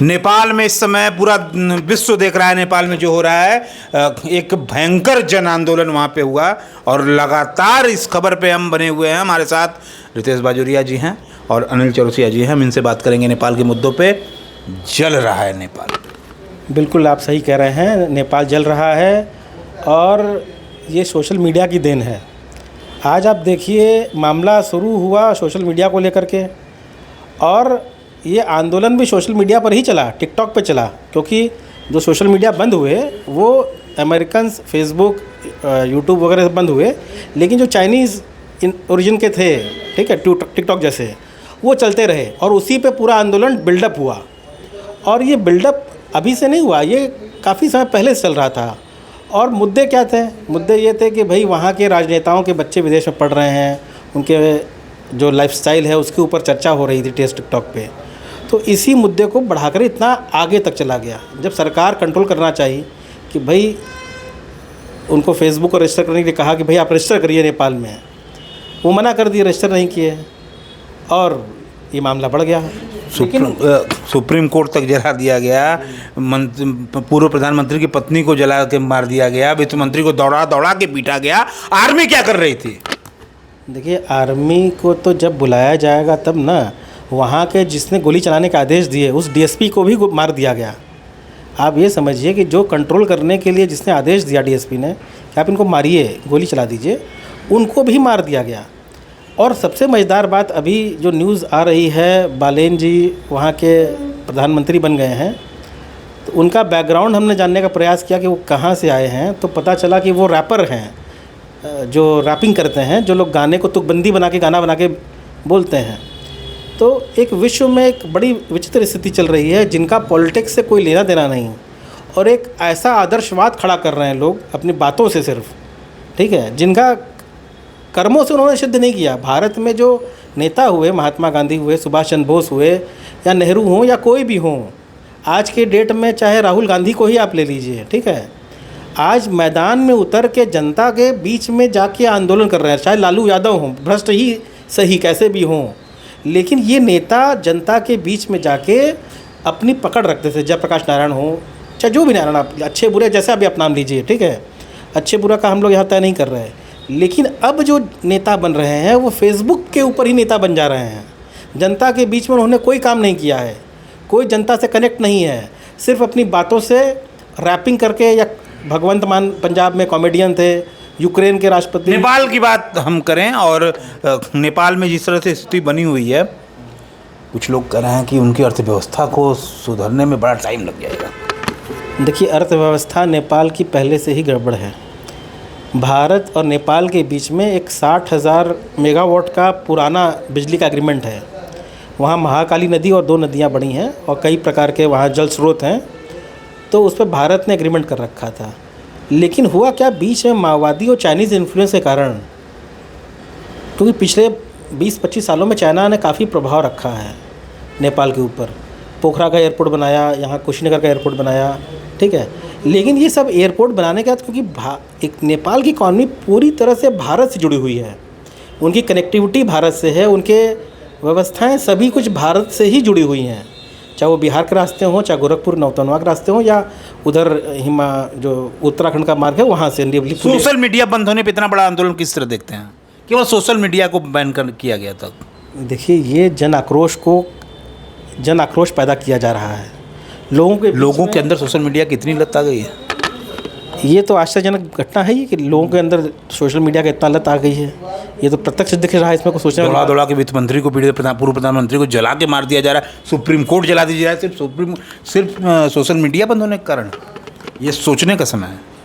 नेपाल में इस समय पूरा विश्व देख रहा है नेपाल में जो हो रहा है। एक भयंकर जन आंदोलन वहाँ पे हुआ और लगातार इस खबर पे हम बने हुए हैं। हमारे साथ रितेश बाजोरिया जी हैं और अनिल चौरसिया जी हैं। हम इनसे बात करेंगे नेपाल के मुद्दों पे। जल रहा है नेपाल। बिल्कुल आप सही कह रहे हैं, नेपाल जल रहा है और ये सोशल मीडिया की देन है। आज आप देखिए, मामला शुरू हुआ सोशल मीडिया को लेकर के और ये आंदोलन भी सोशल मीडिया पर ही चला, टिकटॉक पे चला, क्योंकि जो सोशल मीडिया बंद हुए वो अमेरिकन फेसबुक, यूट्यूब वगैरह बंद हुए, लेकिन जो चाइनीज़ ओरिजिन के थे, ठीक है, टिकटॉक जैसे, वो चलते रहे और उसी पे पूरा आंदोलन बिल्डअप हुआ। और ये बिल्डअप अभी से नहीं हुआ, ये काफ़ी समय पहले से चल रहा था। और मुद्दे क्या थे? मुद्दे ये थे कि भाई वहाँ के राजनेताओं के बच्चे विदेश में पढ़ रहे हैं, उनके जो लाइफस्टाइल है उसके ऊपर चर्चा हो रही थी टिकटॉक पे। तो इसी मुद्दे को बढ़ाकर इतना आगे तक चला गया। जब सरकार कंट्रोल करना चाहिए कि भाई उनको फेसबुक को रजिस्टर करने के लिए कहा कि भाई आप रजिस्टर करिए नेपाल में, वो मना कर दिए, रजिस्टर नहीं किए और ये मामला बढ़ गया। सुप्रीम कोर्ट तक जला दिया गया। पूर्व प्रधानमंत्री की पत्नी को जला के मार दिया गया। वित्त मंत्री को दौड़ा दौड़ा के पीटा गया। आर्मी क्या कर रही थी? देखिए, आर्मी को तो जब बुलाया जाएगा तब ना। वहाँ के जिसने गोली चलाने का आदेश दिए उस डीएसपी को भी मार दिया गया। आप ये समझिए कि जो कंट्रोल करने के लिए जिसने आदेश दिया डीएसपी ने कि आप इनको मारिए, गोली चला दीजिए, उनको भी मार दिया गया। और सबसे मज़ेदार बात, अभी जो न्यूज़ आ रही है, बालेन जी वहाँ के प्रधानमंत्री बन गए हैं, तो उनका बैकग्राउंड हमने जानने का प्रयास किया कि वो कहाँ से आए हैं। तो पता चला कि वो रैपर हैं, जो रैपिंग करते हैं, जो लोग गाने को तुकबंदी बना के, गाना बना के बोलते हैं। तो एक विश्व में एक बड़ी विचित्र स्थिति चल रही है, जिनका पॉलिटिक्स से कोई लेना देना नहीं, और एक ऐसा आदर्शवाद खड़ा कर रहे हैं लोग अपनी बातों से सिर्फ, ठीक है, जिनका कर्मों से उन्होंने सिद्ध नहीं किया। भारत में जो नेता हुए, महात्मा गांधी हुए, सुभाष चंद्र बोस हुए, या नेहरू हों या कोई भी हों, आज के डेट में चाहे राहुल गांधी को ही आप ले लीजिए, ठीक है, आज मैदान में उतर के जनता के बीच में जाके आंदोलन कर रहे हैं। चाहे लालू यादव हों, भ्रष्ट ही सही, कैसे भी हों, लेकिन ये नेता जनता के बीच में जाके अपनी पकड़ रखते थे। जयप्रकाश नारायण हो, चाहे जो भी नारायण, आप अच्छे बुरे जैसा भी आप नाम लीजिए, ठीक है, अच्छे बुरा का हम लोग यहाँ तय नहीं कर रहे हैं। लेकिन अब जो नेता बन रहे हैं वो फेसबुक के ऊपर ही नेता बन जा रहे हैं। जनता के बीच में उन्होंने कोई काम नहीं किया है, कोई जनता से कनेक्ट नहीं है, सिर्फ अपनी बातों से रैपिंग करके। या भगवंत मान पंजाब में कॉमेडियन थे, यूक्रेन के राष्ट्रपति। नेपाल की बात हम करें और नेपाल में जिस तरह से स्थिति बनी हुई है, कुछ लोग कह रहे हैं कि उनकी अर्थव्यवस्था को सुधरने में बड़ा टाइम लग जाएगा। देखिए, अर्थव्यवस्था नेपाल की पहले से ही गड़बड़ है। भारत और नेपाल के बीच में एक 60,000 मेगावाट का पुराना बिजली का एग्रीमेंट है। वहाँ महाकाली नदी और 2 नदियाँ बड़ी हैं और कई प्रकार के वहाँ जल स्रोत हैं। तो उस पर भारत ने एग्रीमेंट कर रखा था। लेकिन हुआ क्या, बीच में माओवादी और चाइनीज़ इन्फ्लुएंस के कारण, क्योंकि पिछले 20-25 सालों में चाइना ने काफ़ी प्रभाव रखा है नेपाल के ऊपर। पोखरा का एयरपोर्ट बनाया, यहाँ कुशीनगर का एयरपोर्ट बनाया, ठीक है। लेकिन ये सब एयरपोर्ट बनाने के बाद, क्योंकि एक नेपाल की इकॉनमी पूरी तरह से भारत से जुड़ी हुई है, उनकी कनेक्टिविटी भारत से है, उनके व्यवस्थाएं सभी कुछ भारत से ही जुड़ी हुई हैं, चाहे वो बिहार के रास्ते हों, चाहे गोरखपुर नौतनवा के रास्ते हों, या उधर जो उत्तराखंड का मार्ग है वहाँ से। सोशल मीडिया बंद होने पर इतना बड़ा आंदोलन किस तरह देखते हैं? केवल सोशल मीडिया को बैन किया गया था। देखिए, ये जन आक्रोश पैदा किया जा रहा है लोगों के अंदर। सोशल मीडिया की इतनी लत आ गई है, ये तो आश्चर्यजनक घटना है कि लोगों के अंदर सोशल मीडिया की इतना लत आ गई है। ये तो प्रत्यक्ष दिख रहा है, इसमें कुछ सोचने दौड़ा दौड़ा के वित्त मंत्री को, पूर्व प्रधानमंत्री को जला के मार दिया जा रहा है। सुप्रीम कोर्ट जला दी जा रहा है सिर्फ सोशल मीडिया बंद होने के कारण। ये सोचने का समय है।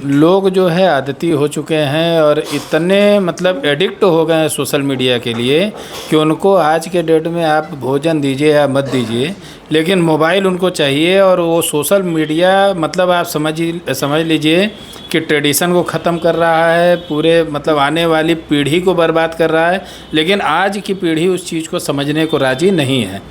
लोग जो है आदती हो चुके हैं और इतने मतलब एडिक्ट हो गए हैं सोशल मीडिया के लिए कि उनको आज के डेट में आप भोजन दीजिए या मत दीजिए, लेकिन मोबाइल उनको चाहिए। और वो सोशल मीडिया मतलब आप समझ लीजिए कि ट्रेडिशन को ख़त्म कर रहा है, पूरे मतलब आने वाली पीढ़ी को बर्बाद कर रहा है। लेकिन आज की पीढ़ी उस चीज़ को समझने को राज़ी नहीं है।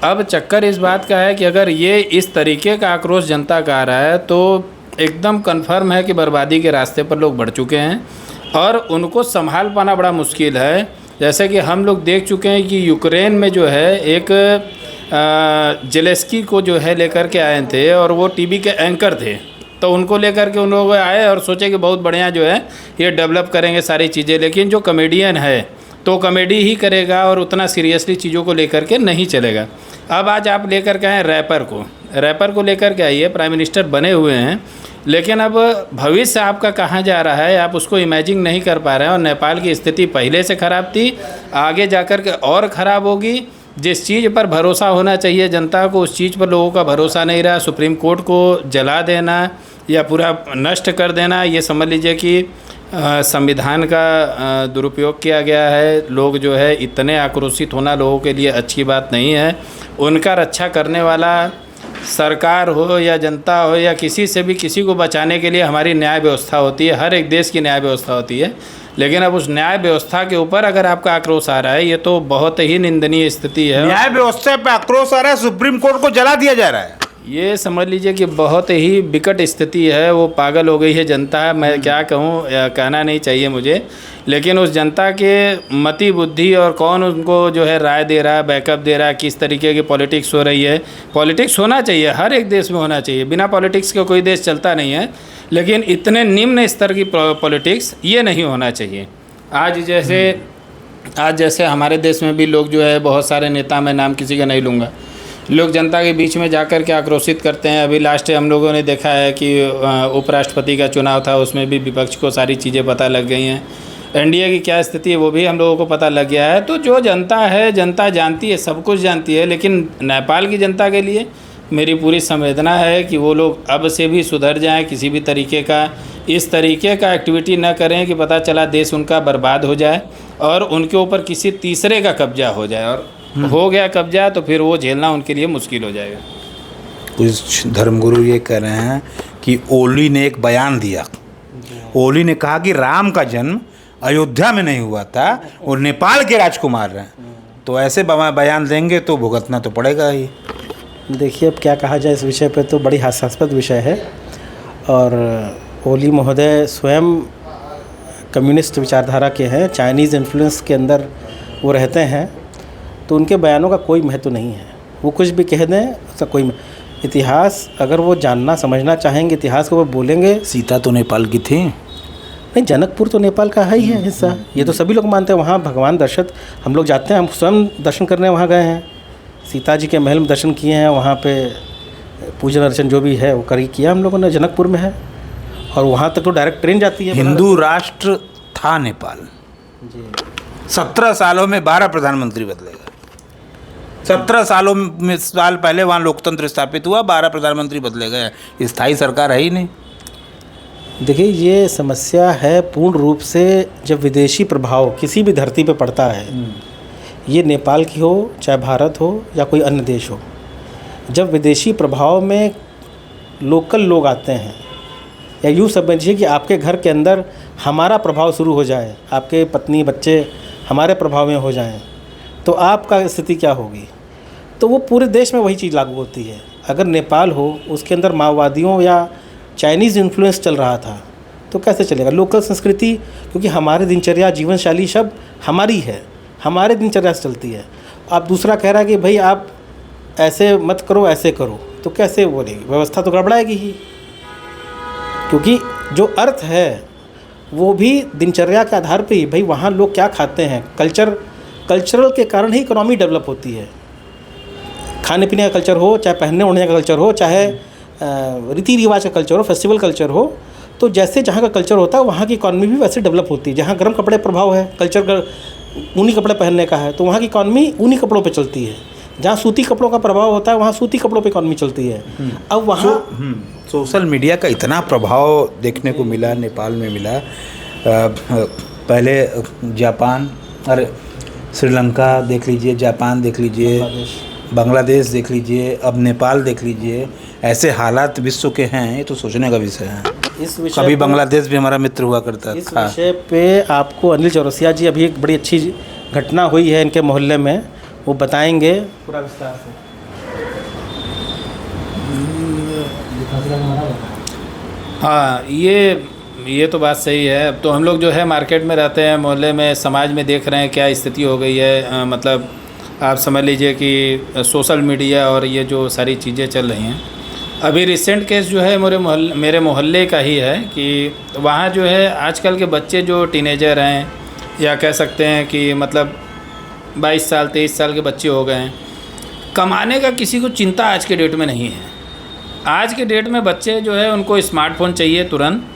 अब चक्कर इस बात का है कि अगर ये इस तरीके का आक्रोश जनता का आ रहा है तो एकदम कन्फर्म है कि बर्बादी के रास्ते पर लोग बढ़ चुके हैं और उनको संभाल पाना बड़ा मुश्किल है। जैसे कि हम लोग देख चुके हैं कि यूक्रेन में जो है एक जेलेस्की को जो है लेकर के आए थे और वो टीवी के एंकर थे, तो उनको लेकर के उन लोग आए और सोचे कि बहुत बढ़िया जो है ये डेवलप करेंगे सारी चीज़ें, लेकिन जो कॉमेडियन है तो कॉमेडी ही करेगा और उतना सीरियसली चीज़ों को लेकर के नहीं चलेगा। अब आज आप लेकर के आए रैपर को लेकर के आइए, प्राइम मिनिस्टर बने हुए हैं, लेकिन अब भविष्य आपका कहाँ जा रहा है आप उसको इमेजिन नहीं कर पा रहे हैं। और नेपाल की स्थिति पहले से ख़राब थी, आगे जाकर के और ख़राब होगी। जिस चीज़ पर भरोसा होना चाहिए जनता को, उस चीज़ पर लोगों का भरोसा नहीं रहा। सुप्रीम कोर्ट को जला देना या पूरा नष्ट कर देना, ये समझ लीजिए कि संविधान का दुरुपयोग किया गया है। लोग जो है इतने आक्रोशित होना लोगों के लिए अच्छी बात नहीं है। उनका रक्षा करने वाला सरकार हो या जनता हो या किसी से भी किसी को बचाने के लिए हमारी न्याय व्यवस्था होती है, हर एक देश की न्याय व्यवस्था होती है। लेकिन अब उस न्याय व्यवस्था के ऊपर अगर आपका आक्रोश आ रहा है, ये तो बहुत ही निंदनीय स्थिति है। न्याय व्यवस्था पे आक्रोश आ रहा है, सुप्रीम कोर्ट को जला दिया जा रहा है। ये समझ लीजिए कि बहुत ही विकट स्थिति है। वो पागल हो गई है जनता, मैं क्या कहूँ, कहना नहीं चाहिए मुझे, लेकिन उस जनता के मति बुद्धि और कौन उनको जो है राय दे रहा है, बैकअप दे रहा है, किस तरीके की पॉलिटिक्स हो रही है। पॉलिटिक्स होना चाहिए, हर एक देश में होना चाहिए, बिना पॉलिटिक्स के कोई देश चलता नहीं है, लेकिन इतने निम्न स्तर की पॉलिटिक्स ये नहीं होना चाहिए। आज जैसे हमारे देश में भी लोग जो है बहुत सारे नेता, मैं नाम किसी का नहीं लूँगा, लोग जनता के बीच में जाकर के आक्रोशित करते हैं। अभी लास्ट हम लोगों ने देखा है कि उपराष्ट्रपति का चुनाव था, उसमें भी विपक्ष को सारी चीज़ें पता लग गई हैं। एनडीए की क्या स्थिति है वो भी हम लोगों को पता लग गया है। तो जो जनता है, जनता जानती है, सब कुछ जानती है, लेकिन नेपाल की जनता के लिए मेरी पूरी संवेदना है कि वो लोग अब से भी सुधर जाएं, किसी भी तरीके का इस तरीके का एक्टिविटी न करें कि पता चला देश उनका बर्बाद हो जाए और उनके ऊपर किसी तीसरे का कब्जा हो जाए, और हो गया कब्जा तो फिर वो झेलना उनके लिए मुश्किल हो जाएगा। कुछ धर्मगुरु ये कह रहे हैं कि ओली ने एक बयान दिया, ओली ने कहा कि राम का जन्म अयोध्या में नहीं हुआ था और नेपाल के राजकुमार हैं, तो ऐसे बयान देंगे तो भुगतना तो पड़ेगा ही। देखिए अब क्या कहा जाए इस विषय पे, तो बड़ी हास्यास्पद विषय है। और ओली महोदय स्वयं कम्युनिस्ट विचारधारा के हैं, चाइनीज़ इन्फ्लुएंस के अंदर वो रहते हैं, तो उनके बयानों का कोई महत्व नहीं है। वो कुछ भी कह दें उसका कोई इतिहास अगर वो जानना समझना चाहेंगे, इतिहास को वो बोलेंगे। सीता तो नेपाल की थी नहीं, जनकपुर तो नेपाल का है ही है हिस्सा, ये तो सभी लोग मानते हैं। वहाँ भगवान दर्शन हम लोग जाते हैं, हम स्वयं दर्शन करने वहाँ गए हैं, सीता जी के महल में दर्शन किए हैं, वहाँ पे पूजन अर्चन जो भी है वो किया हम लोगों ने, जनकपुर में है, और वहाँ तक तो डायरेक्ट ट्रेन जाती है। हिंदू राष्ट्र था नेपाल जी। 17 सालों में 12 प्रधानमंत्री बदले गए। 17 साल पहले वहाँ लोकतंत्र स्थापित हुआ, 12 प्रधानमंत्री बदले गए, स्थायी सरकार है ही नहीं। देखिए ये समस्या है पूर्ण रूप से जब विदेशी प्रभाव किसी भी धरती पे पड़ता है, ये नेपाल की हो चाहे भारत हो या कोई अन्य देश हो, जब विदेशी प्रभाव में लोकल लोग आते हैं, या यूँ समझिए कि आपके घर के अंदर हमारा प्रभाव शुरू हो जाए, आपके पत्नी बच्चे हमारे प्रभाव में हो जाएं, तो आपका स्थिति क्या होगी। तो वो पूरे देश में वही चीज़ लागू होती है। अगर नेपाल हो उसके अंदर माओवादियों या चाइनीज़ इन्फ्लुएंस चल रहा था तो कैसे चलेगा। लोकल संस्कृति, क्योंकि हमारे दिनचर्या जीवन शैली सब हमारी है, हमारे दिनचर्या से चलती है। आप दूसरा कह रहा है कि भाई आप ऐसे मत करो ऐसे करो, तो कैसे बोलेगी, व्यवस्था तो गड़बड़ाएगी ही। क्योंकि जो अर्थ है वो भी दिनचर्या के आधार पे ही, भाई वहाँ लोग क्या खाते हैं, कल्चरल के कारण ही इकोनॉमी डेवलप होती है। खाने पीने का कल्चर हो, चाहे पहनने ओढ़ने का कल्चर हो, चाहे रीति रिवाज का कल्चर हो, फेस्टिवल कल्चर हो, तो जैसे जहाँ का कल्चर होता है वहाँ की इकॉनमी भी वैसे डेवलप होती है। जहाँ गर्म कपड़े प्रभाव है, कल्चर ऊनी कपड़े पहनने का है, तो वहाँ की इकॉनमी ऊनी कपड़ों पे चलती है। जहाँ सूती कपड़ों का प्रभाव होता है वहाँ सूती कपड़ों पे इकॉनमी चलती है। अब वहाँ सोशल मीडिया का इतना प्रभाव देखने को मिला, नेपाल में मिला। पहले जापान, अरे श्रीलंका देख लीजिए, जापान देख लीजिए, बांग्लादेश देख लीजिए, अब नेपाल देख लीजिए। ऐसे हालात विश्व के हैं, ये तो सोचने का विषय है। इस विषय कभी बांग्लादेश भी हमारा मित्र हुआ करता इस था। विषय पे आपको अनिल चौरसिया जी, अभी एक बड़ी अच्छी घटना हुई है इनके मोहल्ले में, वो बताएंगे पूरा विस्तार से। हाँ, ये तो बात सही है। अब तो हम लोग जो है मार्केट में रहते हैं, मोहल्ले में, समाज में देख रहे हैं क्या स्थिति हो गई है। मतलब आप समझ लीजिए कि सोशल मीडिया और ये जो सारी चीज़ें चल रही हैं। अभी रिसेंट केस जो है मेरे मोहल्ले का ही है कि वहाँ जो है आजकल के बच्चे जो टीनेजर हैं, या कह सकते हैं कि मतलब 22 साल 23 साल के बच्चे हो गए हैं, कमाने का किसी को चिंता आज के डेट में नहीं है। आज के डेट में बच्चे जो है उनको स्मार्टफोन चाहिए तुरंत।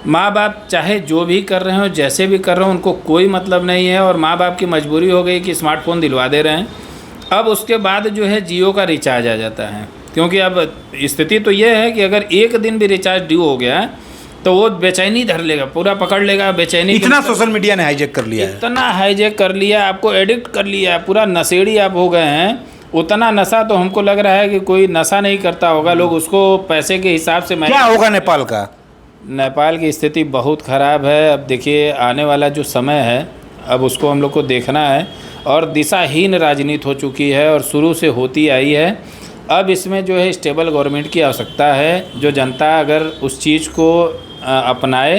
माँ बाप चाहे जो भी कर रहे हो, जैसे भी कर रहे हो, उनको कोई मतलब नहीं है, और माँ बाप की मजबूरी हो गई कि स्मार्टफोन दिलवा दे रहे हैं। अब उसके बाद जो है जियो का रिचार्ज आ जाता है, क्योंकि अब स्थिति तो ये है कि अगर एक दिन भी रिचार्ज ड्यू हो गया तो वो बेचैनी धर लेगा, पूरा पकड़ लेगा बेचैनी। इतना सोशल मीडिया ने हाईजैक कर लिया है, इतना हाईजैक कर लिया, आपको एडिक्ट कर लिया, पूरा नशेड़ी आप हो गए हैं। उतना नशा तो हमको लग रहा है कि कोई नशा नहीं करता होगा, लोग उसको पैसे के हिसाब से। क्या होगा नेपाल का? नेपाल की स्थिति बहुत ख़राब है। अब देखिए आने वाला जो समय है अब उसको हम लोग को देखना है, और दिशाहीन राजनीति हो चुकी है और शुरू से होती आई है। अब इसमें जो है स्टेबल गवर्नमेंट की आवश्यकता है, जो जनता अगर उस चीज़ को अपनाए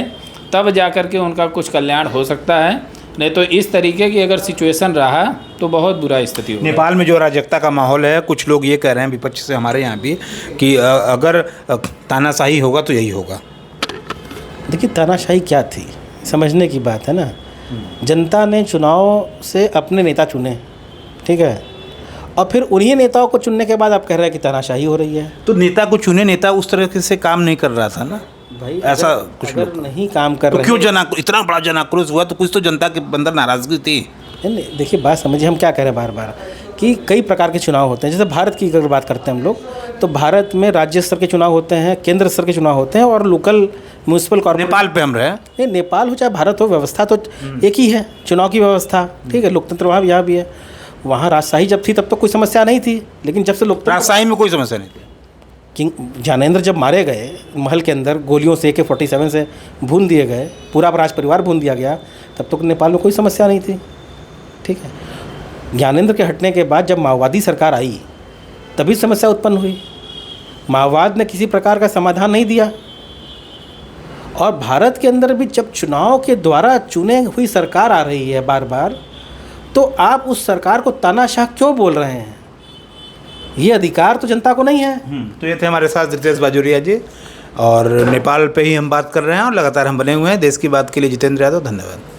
तब जा कर के उनका कुछ कल्याण हो सकता है, नहीं तो इस तरीके की अगर सिचुएशन रहा तो बहुत बुरा स्थिति होगी। नेपाल में जो अराजकता का माहौल है, कुछ लोग ये कह रहे हैं विपक्ष से हमारे यहाँ भी कि अगर तानाशाही होगा तो यही होगा। देखिए तानाशाही क्या थी, समझने की बात है ना। जनता ने चुनाव से अपने नेता चुने, ठीक है, और फिर उन्हीं नेताओं को चुनने के बाद आप कह रहे हैं कि तानाशाही हो रही है। तो नेता को चुने, नेता उस तरह से काम नहीं कर रहा था ना भाई, ऐसा कुछ अगर लोग नहीं काम कर तो रहे, क्यों इतना बड़ा जन आक्रोश हुआ? तो कुछ तो जनता के अंदर नाराजगी थी। नहीं, देखिए बात समझिए, हम क्या कह रहे हैं बार बार कि कई प्रकार के चुनाव होते हैं। जैसे भारत की अगर बात करते हैं हम लोग, तो भारत में राज्य स्तर के चुनाव होते हैं, केंद्र स्तर के चुनाव होते हैं, और लोकल म्यूनसिपल कॉर्पोरेशन। नेपाल पे हम रहे नहीं, नेपाल हो चाहे भारत हो, व्यवस्था तो एक ही है, चुनाव की व्यवस्था, ठीक है। लोकतंत्र वहाँ यहाँ भी है। वहाँ राजशाही जब थी तब तो कोई समस्या नहीं थी, लेकिन जब से लोकतंत्र, राजशाही में कोई समस्या नहीं थी। किंग ज्ञानेंद्र जब मारे गए महल के अंदर गोलियों से, AK-47 से भून दिए गए, पूरा राज परिवार भून दिया गया, तब तो नेपाल में कोई समस्या नहीं थी, ठीक है। ज्ञानेंद्र के हटने के बाद जब माओवादी सरकार आई तभी समस्या उत्पन्न हुई। माओवाद ने किसी प्रकार का समाधान नहीं दिया। और भारत के अंदर भी जब चुनाव के द्वारा चुने हुई सरकार आ रही है बार बार, तो आप उस सरकार को तानाशाह क्यों बोल रहे हैं? ये अधिकार तो जनता को नहीं है। तो ये थे हमारे साथ रितेश बाजोरिया जी, और नेपाल पे ही हम बात कर रहे हैं, और लगातार हम बने हुए हैं। देश की बात के लिए जितेंद्र यादव, धन्यवाद।